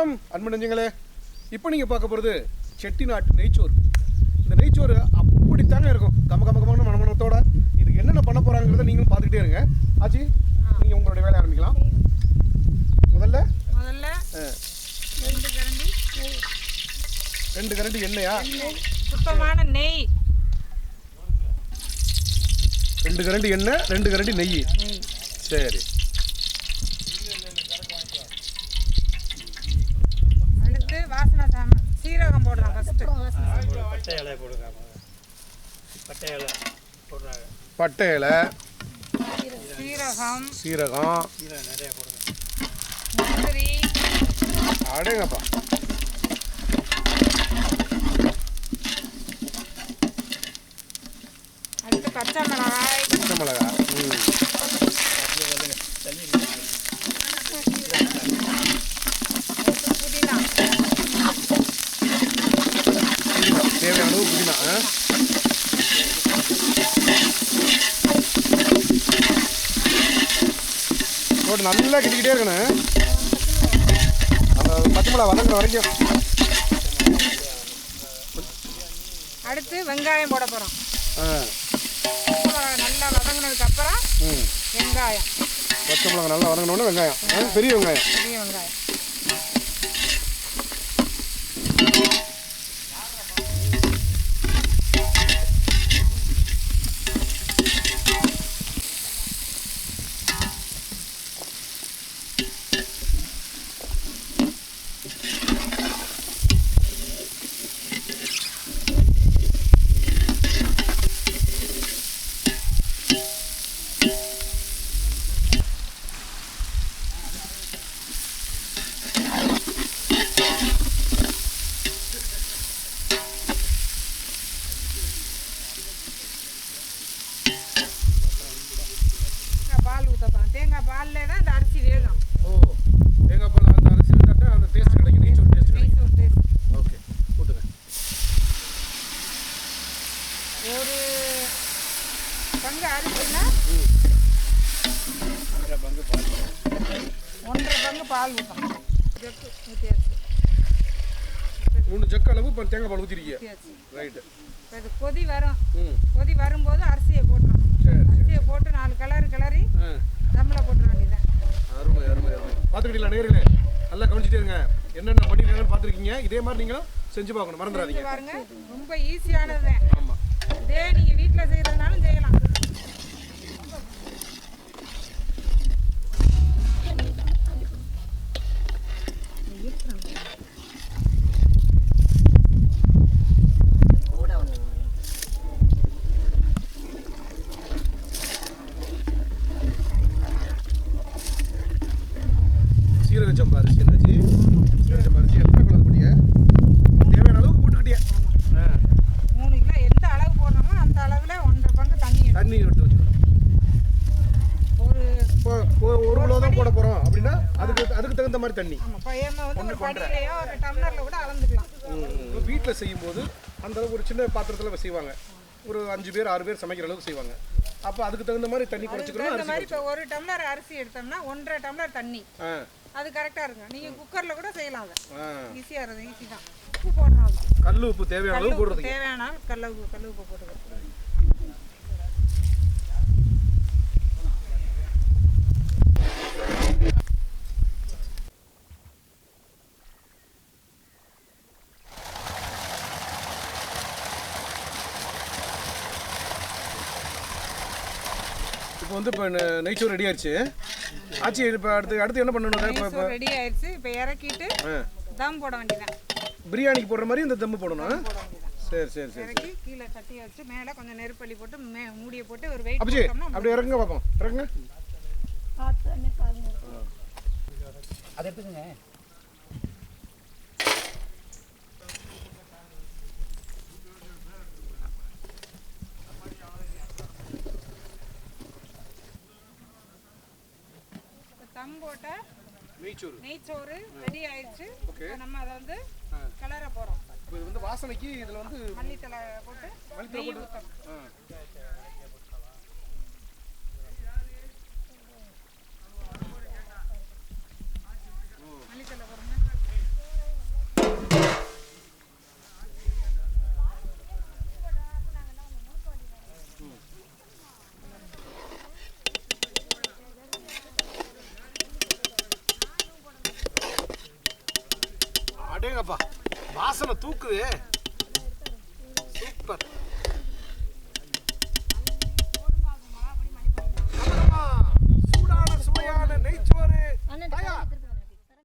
வணக்கம் அன்பு நெஞ்சங்களே. இப்போ நீங்கள் பார்க்க போகிறது செட்டிநாட்டு நெய்ச்சோறு. இந்த நெய்ச்சோறு அப்படித்தாங்க இருக்கும், கம கம கமன்னு மனமனத்தோட. இதுக்கு என்னென்ன பண்ண போகிறாங்கிறத நீங்களும் பார்த்துக்கிட்டே இருங்க. ஆச்சி, நீங்கள் உங்களுடைய வேலையை ஆரம்பிக்கலாம். முதல்ல 2 கரண்டி எண்ணெயா? சுத்தமான நெய். 2 கரண்டி எண்ணெய், 2 கரண்டி நெய். சரி. அடுத்து வாசனை சீரகம் போடுறோம். ஃபர்ஸ்ட் பட்டை இலை போடுங்க. பட்டை இலை, சீரகம் நிறைய போடுங்க. முந்திரி, அடேங்கப்பா. அடுத்து பச்சை மிளகாய். புதினா, தேவையான அளவு புதினா. போட்டு நல்லா கிட்டிக்கிட்டே இருக்கணும். அந்த பச்சை மிளகா வதங்குற வரைக்கும். அடுத்து வெங்காயம் போட போகிறோம். பச்சை மிளகாய் நல்லா வதங்கினதுக்கு அப்புறம் வெங்காயம். பச்சை மிளகா நல்லா வதங்கினோடனே வெங்காயம், பெரிய வெங்காயம். பால் ஊற்றப்போம். தேங்காய் பாலில் தான் இந்த அரிசி வேகும். தேங்காய் பால் அந்த அரிசி இருந்தால் தான் அந்த டேஸ்ட் கிடைக்கும். நெய்ச்சோறு டேஸ்ட். ஓகே, ஊற்றுங்க. ஒரு பங்கு அரிசினா 1.5 பங்கு பால் ஊற்றணும். ஜக்கு ஊற்றியாச்சு. 3 ஜக்கு அளவு இப்போ தேங்காய் பால் ஊற்றிருக்கீங்க. ரைட்டு. இப்போ இது கொதி வரும். கொதி வரும்போது அரிசியை போட்டுறணும். அரிசியை போட்டு 4 கிளறி தம்மில் போட்டுற வேண்டியதான். அருமை அருமை அருமை. பார்த்துக்கிட்டீங்களா நேயர்களே? நல்லா கவனிச்சுட்டே இருங்க. என்னென்ன பண்ணிருக்காங்கன்னு பார்த்துருக்கீங்க. இதே மாதிரி நீங்களும் செஞ்சு பார்க்கணும், மறந்துடாதீங்க. பாருங்க, ரொம்ப ஈஸியானது தான். ஆமாம். இதே நீங்கள் வீட்டில் செய்கிறதுனாலும் செய்யலாம். சீரக சம்பா அரிசி என்னாச்சு? சீரக சம்பா அரிசி எத்தனை கிலோ போட்டிய? தேவையான அளவுக்கு போட்டுக்கிட்டியா? 3 கிலோ எந்த அளவு போடுறோமோ அந்த அளவில் 1.5 பங்கு தண்ணி எடுத்து வச்சுக்கணும். ஒரு கிலோ தான் போட போகிறோம் அப்படின்னா அதுக்கு தகுந்த மாதிரி தண்ணி. ஆமாம், பையன் வந்து ஒரு படியிலையோ ஒரு டம்ளரில் கூட அளந்துக்கலாம். வீட்டில் செய்யும்போது அந்த அளவுக்கு ஒரு சின்ன பாத்திரத்தில் செய்வாங்க. ஒரு 5 பேர் 6 பேர் சமைக்கிற அளவுக்கு செய்வாங்க. அப்போ அதுக்கு தகுந்த மாதிரி தண்ணி குறைச்சிக்கணும். அந்த மாதிரி இப்போ 1 டம்ளர் அரிசி எடுத்தோம்னா 1.5 டம்ளர் தண்ணி. அது கரெக்டாக இருக்கும். நீங்கள் குக்கரில் கூட செய்யலாம். அதை ஈஸியாக இருக்கும். ஈஸி தான். உப்பு போடணும். கல் உப்பு தேவையான அளவு போடுறது. தேவையான கல் உப்பு போட்டுக்கலாம். இப்போ வந்து இப்போ நெய்ச்சோறு ரெடி ஆயிடுச்சு. ஆச்சி, இப்போ அடுத்து என்ன பண்ணணும்? இப்போ ரெடி ஆயிடுச்சு. இப்போ இறக்கிட்டு தம் போட வேண்டியதான். பிரியாணிக்கு போடுற மாதிரி இந்த தம்மு போடணும். சரி சரி சரி. இறக்கி கீழே சட்டியை வச்சு மேலே கொஞ்சம் நெருப்பள்ளி போட்டு மூடியை போட்டு ஒரு வெயிட் அப்படி அப்படியே இறங்குங்க பார்ப்போம். இறங்குங்க. அதை எடுத்துக்கங்க. தம் போட்ட நெய்ச்சோறு ரெடி ஆயிடுச்சு. நம்ம அதை வந்து கிளற போறோம். இது வந்து வாசனைக்கு இதுல வந்து மல்லித்தலை போட்டு நெய் ஊத்தணும். மல்லித்தலை போடுங்க. தூக்குது. சூப்பர்.